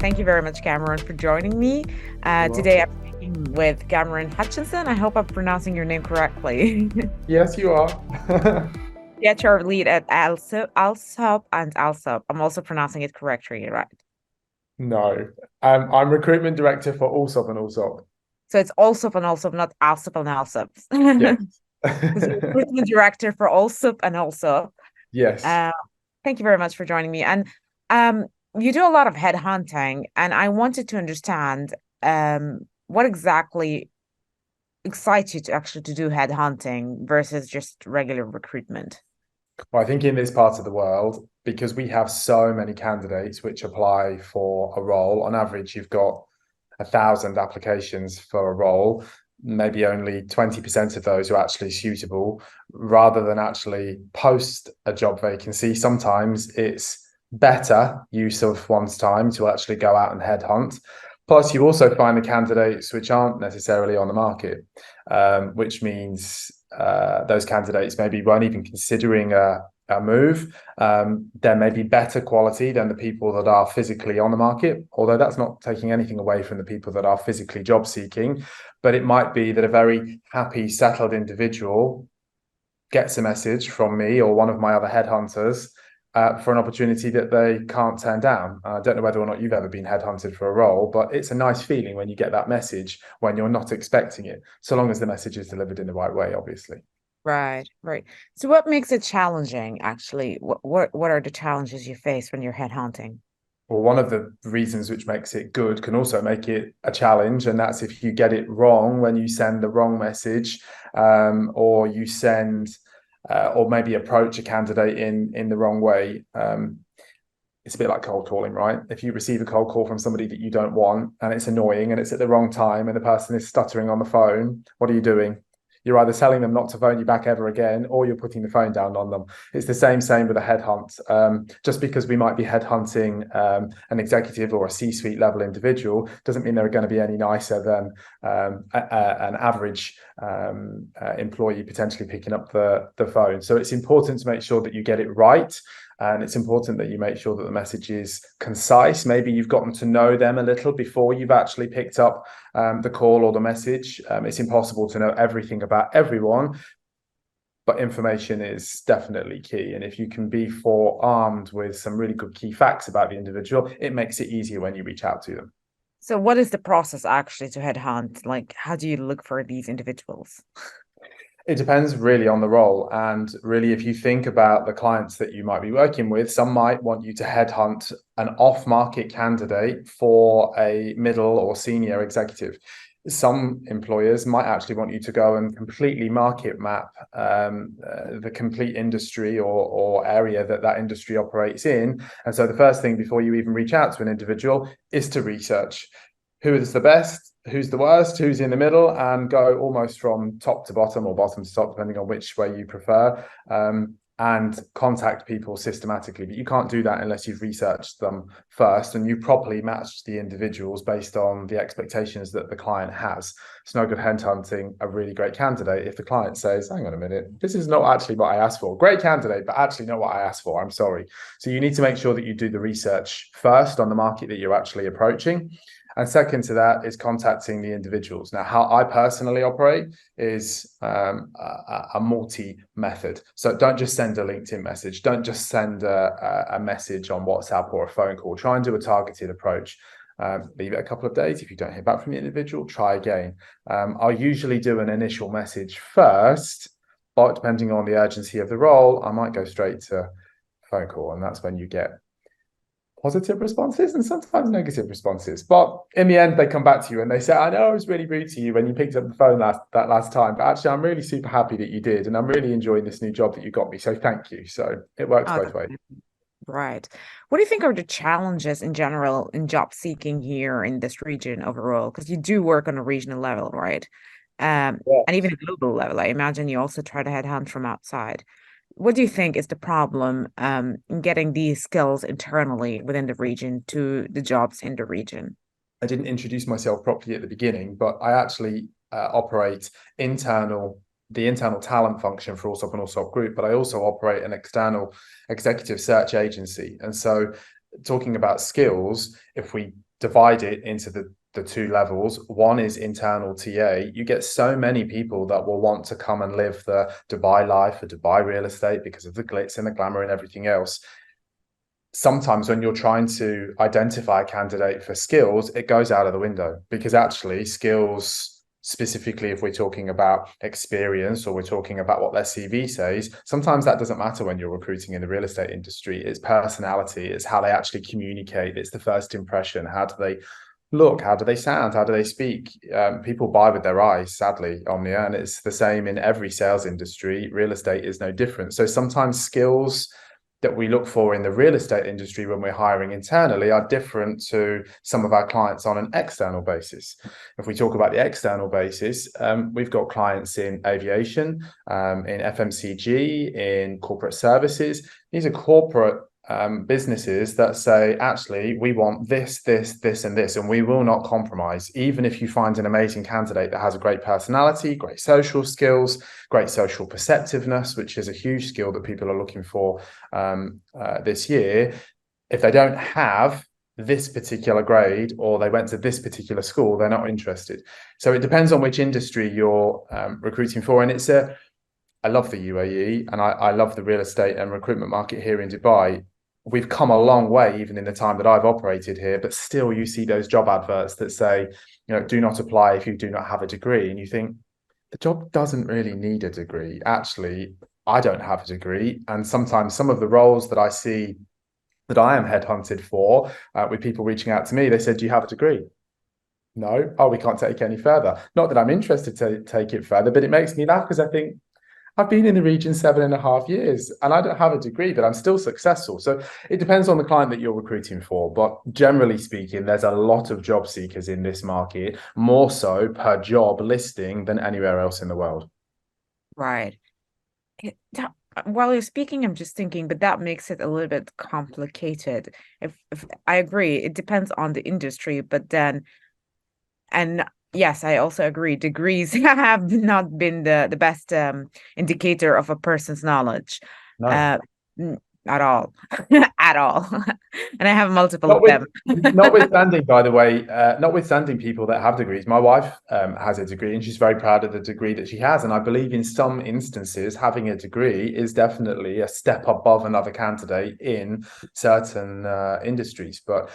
Thank you very much, Cameron, for joining me. You're Today welcome. I'm speaking with Cameron Hutchinson. I hope I'm pronouncing your name correctly. Yes, you are. HR lead at Allsopp and Allsopp. I'm also pronouncing it correctly, right? No, I'm recruitment director for Allsopp and Allsopp. So it's Allsopp and Allsopp, not Allsopp and Allsopp. Yes. Because you're recruitment director for Allsopp and Allsopp. Yes. Uh, Thank you very much for joining me. And um, you do a lot of headhunting, and I wanted to understand what exactly excites you to actually to do headhunting versus just regular recruitment. Well, I think in this part of the world, because we have so many candidates which apply for a role, on average, you've got 1,000 applications for a role. Maybe only 20% of those are actually suitable. Rather than actually post a job vacancy, sometimes it's better use of one's time to actually go out and headhunt. Plus, you also find the candidates which aren't necessarily on the market, which means those candidates maybe weren't even considering a move. There may be better quality than the people that are physically on the market, although that's not taking anything away from the people that are physically job seeking. But it might be that a very happy, settled individual gets a message from me or one of my other headhunters for an opportunity that they can't turn down. I don't know whether or not you've ever been headhunted for a role, but it's a nice feeling when you get that message when you're not expecting it, so long as the message is delivered in the right way, obviously. Right, right. So what makes it challenging, actually? What are the challenges you face when you're headhunting? Well, one of the reasons which makes it good can also make it a challenge, and that's if you get it wrong when you send the wrong message, or you send, or maybe approach a candidate in the wrong way. It's a bit like cold calling, right? If you receive a cold call from somebody that you don't want and it's annoying and it's at the wrong time and the person is stuttering on the phone, what are you doing? You're either telling them not to phone you back ever again, or you're putting the phone down on them. It's the same with a headhunt. Just because we might be headhunting an executive or a C-suite level individual doesn't mean they're going to be any nicer than an average employee potentially picking up the phone. So it's important to make sure that you get it right. And it's important that you make sure that the message is concise. Maybe you've gotten to know them a little before you've actually picked up the call or the message. It's impossible to know everything about everyone, but information is definitely key. And if you can be forearmed with some really good key facts about the individual, it makes it easier when you reach out to them. So what is the process actually to headhunt? Like, how do you look for these individuals? It depends really on the role. And really, if you think about the clients that you might be working with, some might want you to headhunt an off-market candidate for a middle or senior executive. Some employers might actually want you to go and completely market map the complete industry or area that industry operates in. And so the first thing before you even reach out to an individual is to research who is the best, who's the worst, who's in the middle, and go almost from top to bottom or bottom to top, depending on which way you prefer, and contact people systematically. But you can't do that unless you've researched them first and you properly matched the individuals based on the expectations that the client has. It's no good headhunting a really great candidate if the client says, hang on a minute, this is not actually what I asked for. Great candidate, but actually not what I asked for. I'm sorry. So you need to make sure that you do the research first on the market that you're actually approaching. And second to that is contacting the individuals. Now, how I personally operate is a multi-method. So don't just send a LinkedIn message. Don't just send a message on WhatsApp or a phone call. Try and do a targeted approach. Leave it a couple of days. If you don't hear back from the individual, try again. I'll usually do an initial message first, but depending on the urgency of the role, I might go straight to phone call. And that's when you get positive responses and sometimes negative responses. But in the end, they come back to you and they say, I know I was really rude to you when you picked up the phone that last time, but actually, I'm really super happy that you did. And I'm really enjoying this new job that you got me. So thank you. So it works Oh, both ways. right. What do you think are the challenges in general in job seeking here in this region overall? Because you do work on a regional level, right? Yeah. And even a global level. I imagine you also try to headhunt from outside. What do you think is the problem in getting these skills internally within the region to the jobs in the region? I didn't introduce myself properly at the beginning, but I actually operate the internal talent function for Allsopp and Allsopp Group, but I also operate an external executive search agency. And so talking about skills, if we divide it into the two levels. One is internal TA. You get so many people that will want to come and live the Dubai life, the Dubai real estate because of the glitz and the glamour and everything else. Sometimes when you're trying to identify a candidate for skills, it goes out of the window because actually skills, specifically if we're talking about experience or we're talking about what their CV says, sometimes that doesn't matter when you're recruiting in the real estate industry. It's personality, it's how they actually communicate, it's the first impression. How do they look? How do they sound? How do they speak? People buy with their eyes, sadly, Omnia, and it's the same in every sales industry. Real estate is no different. So sometimes skills that we look for in the real estate industry when we're hiring internally are different to some of our clients on an external basis. If we talk about the external basis, we've got clients in aviation, in FMCG, in corporate services. These are corporate businesses that say, actually, we want this, and this, and we will not compromise. Even if you find an amazing candidate that has a great personality, great social skills, great social perceptiveness, which is a huge skill that people are looking for this year. If they don't have this particular grade or they went to this particular school, they're not interested. So it depends on which industry you're recruiting for. And I love the UAE and I love the real estate and recruitment market here in Dubai. We've come a long way, even in the time that I've operated here, but still you see those job adverts that say, do not apply if you do not have a degree. And you think, the job doesn't really need a degree. Actually, I don't have a degree. And sometimes some of the roles that I see that I am headhunted for, with people reaching out to me, they said, do you have a degree? No. Oh, we can't take any further. Not that I'm interested to take it further, but it makes me laugh because I think, I've been in the region 7.5 years and I don't have a degree, but I'm still successful. So it depends on the client that you're recruiting for. But generally speaking, there's a lot of job seekers in this market, more so per job listing than anywhere else in the world. Right. While you're speaking, I'm just thinking, but that makes it a little bit complicated. If I agree, it depends on the industry, but then, and yes, I also agree, degrees have not been the best indicator of a person's knowledge, No. uh, at all, at all. And I have multiple Not of with, them. notwithstanding, by the way, notwithstanding people that have degrees. My wife has a degree and she's very proud of the degree that she has. And I believe in some instances, having a degree is definitely a step above another candidate in certain industries. But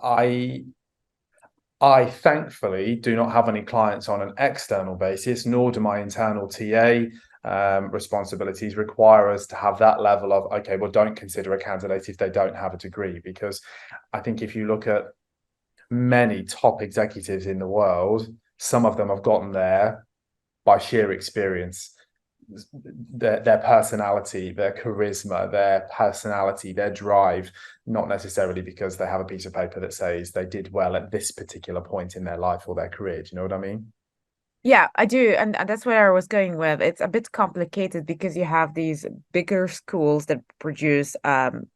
I I thankfully do not have any clients on an external basis, nor do my internal TA responsibilities require us to have that level of, okay, well, don't consider a candidate if they don't have a degree. Because I think if you look at many top executives in the world, some of them have gotten there by sheer experience. Their personality, their charisma, their personality, their drive, not necessarily because they have a piece of paper that says they did well at this particular point in their life or their career. Do you know what I mean? Yeah, I do. And that's where I was going with. It's a bit complicated because you have these bigger schools that produce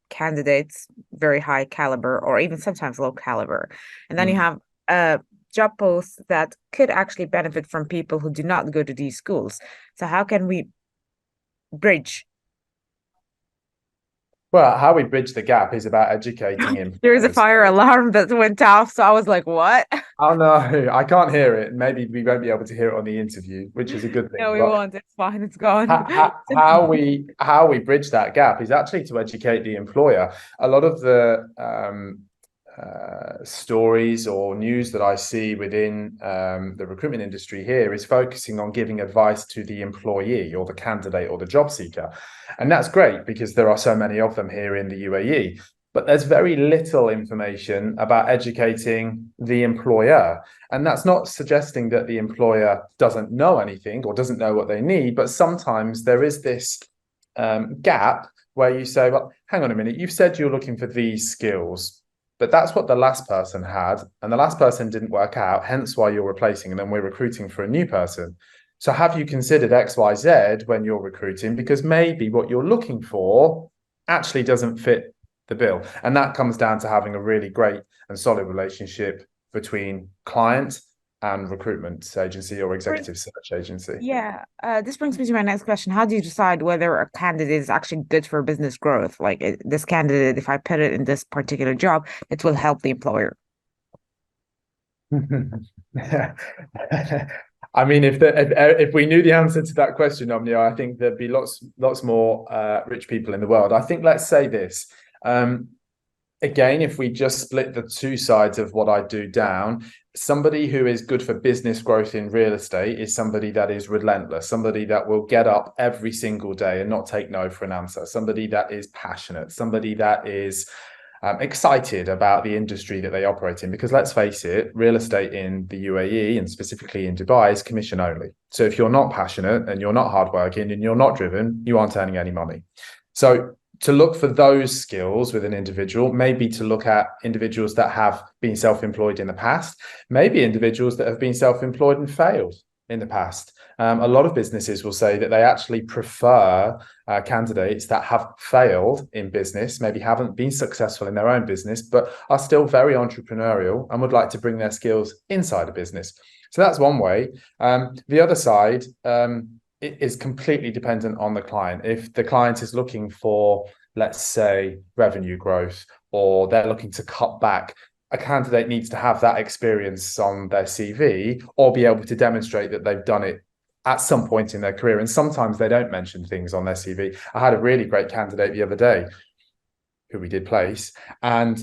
candidates very high caliber or even sometimes low caliber. And then you Mm. have job posts that could actually benefit from people who do not go to these schools. So how can we bridge? Well, how we bridge the gap is about educating There is a employers. fire alarm that went off, so I was like, what? Oh no, I can't hear it. Maybe we won't be able to hear it on the interview, which is a good thing. No, we But won't. It's fine. It's gone. how we bridge that gap is actually to educate the employer. A lot of the stories or news that I see within the recruitment industry here is focusing on giving advice to the employee or the candidate or the job seeker, and that's great because there are so many of them here in the UAE. But there's very little information about educating the employer. And that's not suggesting that the employer doesn't know anything or doesn't know what they need, but sometimes there is this gap where you say, well, hang on a minute, you've said you're looking for these skills, but that's what the last person had, and the last person didn't work out, hence why you're replacing, and then we're recruiting for a new person. So have you considered XYZ when you're recruiting? Because maybe what you're looking for actually doesn't fit the bill. And that comes down to having a really great and solid relationship between client and recruitment agency or executive search agency. Yeah, this brings me to my next question. How do you decide whether a candidate is actually good for business growth? Like this candidate, if I put it in this particular job, it will help the employer. I mean, if we knew the answer to that question, Omnia, I think there'd be lots more rich people in the world. I think let's say this. Um, Again, if we just split the two sides of what I do down, somebody who is good for business growth in real estate is somebody that is relentless, somebody that will get up every single day and not take no for an answer, somebody that is passionate, somebody that is excited about the industry that they operate in. Because let's face it, real estate in the UAE and specifically in Dubai is commission only. So if you're not passionate and you're not hardworking and you're not driven, you aren't earning any money. So to look for those skills with an individual, maybe to look at individuals that have been self-employed in the past, maybe individuals that have been self-employed and failed in the past. A lot of businesses will say that they actually prefer candidates that have failed in business, maybe haven't been successful in their own business, but are still very entrepreneurial and would like to bring their skills inside a business. So that's one way. The other side, it is completely dependent on the client. If the client is looking for, let's say, revenue growth, or they're looking to cut back, a candidate needs to have that experience on their CV or be able to demonstrate that they've done it at some point in their career. And sometimes they don't mention things on their CV. I had a really great candidate the other day who we did place, and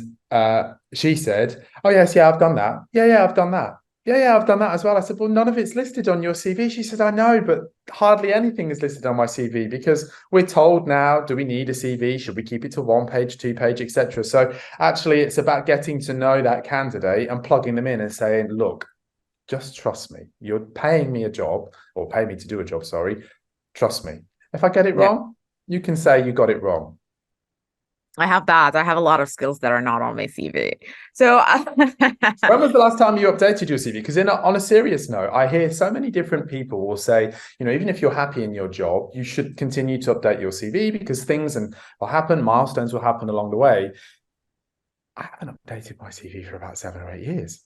she said, "Oh yes, yeah, I've done that. Yeah, I've done that. Yeah, I've done that as well." I said, "Well, none of it's listed on your CV." She said, "I know, but hardly anything is listed on my CV because we're told now, do we need a CV? Should we keep it to 1 page, 2 page, etc." So actually, it's about getting to know that candidate and plugging them in and saying, "Look, just trust me. You're paying me a job, or pay me to do a job, sorry. Trust me. If I get it Yeah. wrong, you can say you got it wrong." I have that. I have a lot of skills that are not on my CV. So When was the last time you updated your CV? Because on a serious note, I hear so many different people will say, even if you're happy in your job, you should continue to update your CV because things will happen, milestones will happen along the way. I haven't updated my CV for about 7 or 8 years.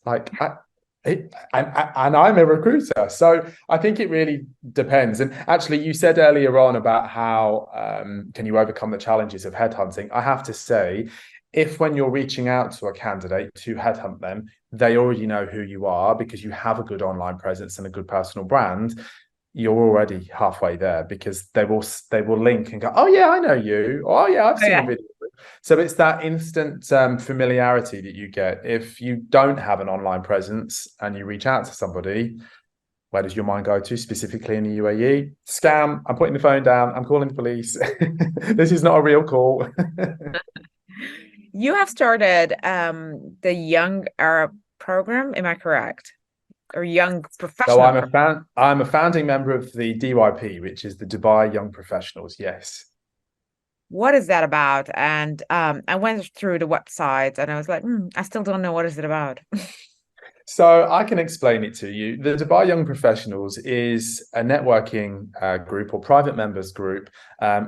And I'm a recruiter, so I think it really depends. And actually, you said earlier on about how can you overcome the challenges of headhunting. I have to say, if when you're reaching out to a candidate to headhunt them, they already know who you are because you have a good online presence and a good personal brand, you're already halfway there because they will link and go, "Oh yeah, I know you," or, "Oh yeah, I've oh, seen a yeah. video." So it's that instant familiarity that you get. If you don't have an online presence and you reach out to somebody, where does your mind go to, specifically in the UAE? Scam. I'm putting the phone down. I'm calling the police. This is not a real call. You have started the Young Arab program, am I correct? Or Young So Professional I'm Program. a founding member of the DYP, which is the Dubai Young Professionals. Yes. What is that about? And I went through the website and I was like, I still don't know what is it about. So I can explain it to you. The Dubai Young Professionals is a networking group or private members group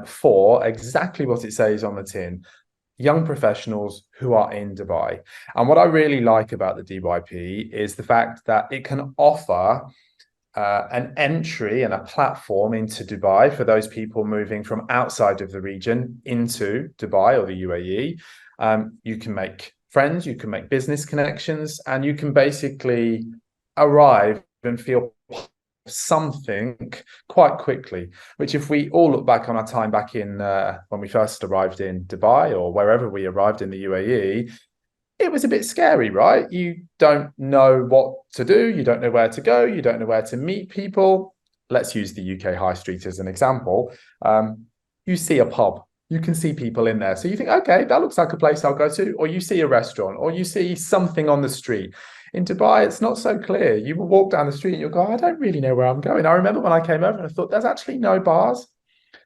for exactly what it says on the tin, young professionals who are in Dubai. And what I really like about the DYP is the fact that it can offer an entry and a platform into Dubai for those people moving from outside of the region into Dubai or the UAE. You can make friends, you can make business connections, and you can basically arrive and feel something quite quickly. Which, if we all look back on our time back in when we first arrived in Dubai or wherever we arrived in the UAE, it was a bit scary, right? You don't know what to do. You don't know where to go. You don't know where to meet people. Let's use the UK High Street as an example. You see a pub, you can see people in there. So you think, okay, that looks like a place I'll go to. Or you see a restaurant, or you see something on the street. In Dubai, it's not so clear. You will walk down the street and you'll go, I don't really know where I'm going. I remember when I came over and I thought, there's actually no bars.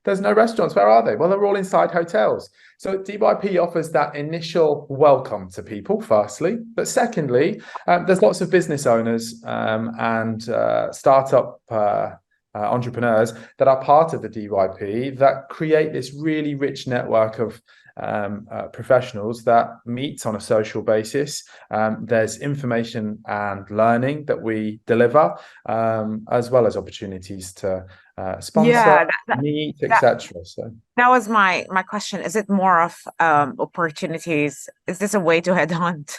There's no restaurants. Where are they? Well, they're all inside hotels. So DYP offers that initial welcome to people, firstly. But secondly, there's lots of business owners and startup entrepreneurs that are part of the DYP that create this really rich network of professionals that meet on a social basis. There's information and learning that we deliver, as well as opportunities to sponsor, Yeah, meet, that etc. So that was my question. Is it more of opportunities? Is this a way to headhunt?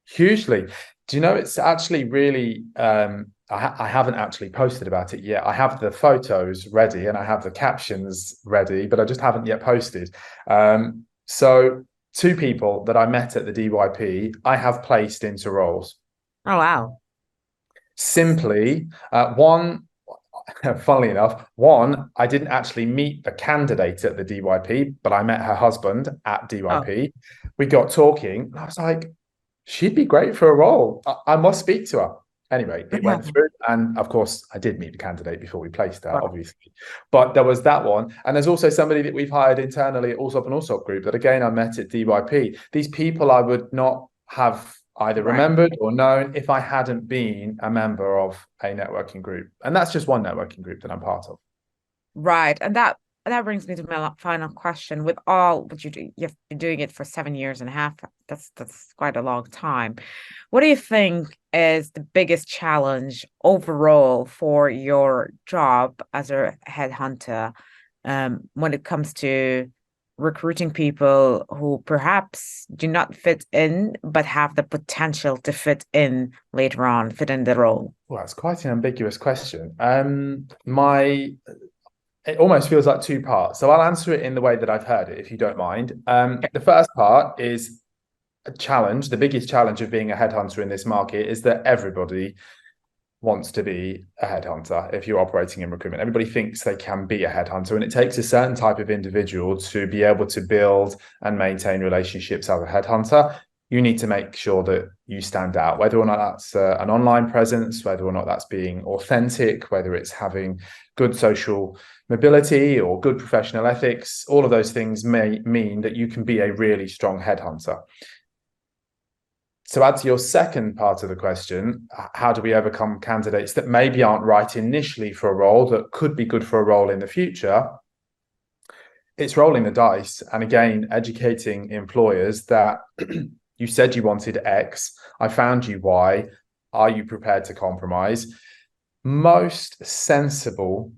hugely. Do you know, it's actually really, I haven't actually posted about it yet. I have the photos ready and I have the captions ready, but I just haven't yet posted. So two people that I met at the DYP, I have placed into roles. Oh, wow. Simply, one, funnily enough, one, I didn't actually meet the candidate at the DYP, but I met her husband at Oh, DYP. We got talking, and I was like, she'd be great for a role. I must speak to her. Anyway, it yeah. went through. And of course, I did meet the candidate before we placed her, Wow. obviously. But there was that one. And there's also somebody that we've hired internally at Allsopp and Allsopp Group that, again, I met at DYP. These people I would not have either Right. remembered or known if I hadn't been a member of a networking group. And that's just one networking group that I'm part of. Right. And that brings me to my final question. With all what you do, you've been doing it for 7 years and a half. That's quite a long time. What do you think is the biggest challenge overall for your job as a headhunter, when it comes to recruiting people who perhaps do not fit in, but have the potential to fit in later on, fit in the role? Well, it's quite an ambiguous question. My It almost feels like two parts. So I'll answer it in the way that I've heard it, if you don't mind. The first part is a challenge. The biggest challenge of being a headhunter in this market is that everybody wants to be a headhunter if you're operating in recruitment. Everybody thinks they can be a headhunter, and it takes a certain type of individual to be able to build and maintain relationships as a headhunter. You need to make sure that you stand out, whether or not that's an online presence, whether or not that's being authentic, whether it's having good social mobility or good professional ethics. All of those things may mean that you can be a really strong headhunter. To add to your second part of the question, how do we overcome candidates that maybe aren't right initially for a role that could be good for a role in the future? It's rolling the dice. And again, educating employers that you said you wanted X, I found you Y. Are you prepared to compromise? Most sensible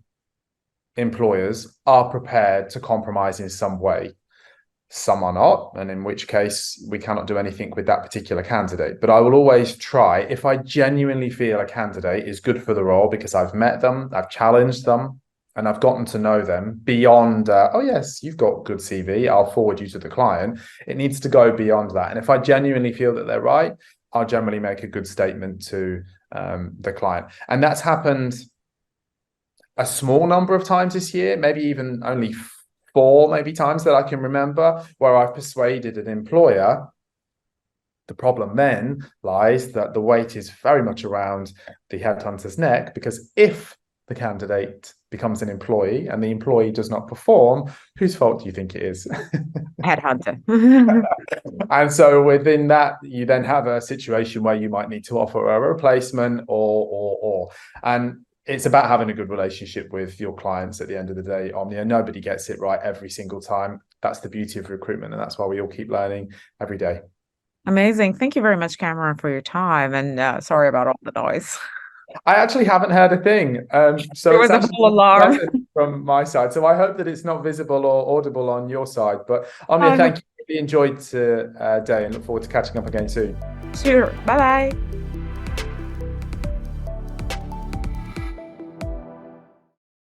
employers are prepared to compromise in some way. Some are not, and in which case we cannot do anything with that particular candidate. But I will always try, if I genuinely feel a candidate is good for the role because I've met them, I've challenged them, and I've gotten to know them beyond, oh, yes, you've got good CV, I'll forward you to the client. It needs to go beyond that. And if I genuinely feel that they're right, I'll generally make a good statement to the client. And that's happened a small number of times this year, maybe even only four maybe times that I can remember, where I've persuaded an employer. The problem then lies that the weight is very much around the headhunter's neck, because if the candidate becomes an employee and the employee does not perform, whose fault do you think it is? Headhunter. And so within that, you then have a situation where you might need to offer a replacement or. And it's about having a good relationship with your clients at the end of the day, Omnia. Nobody gets it right every single time. That's the beauty of recruitment, and that's why we all keep learning every day. Amazing. Thank you very much, Cameron, for your time. And sorry about all the noise. I actually haven't heard a thing. So There it's was a actually full alarm. pleasant from my side. So I hope that it's not visible or audible on your side. But Omnia, Oh, thank you. Really enjoyed today and look forward to catching up again soon. sure. Bye bye.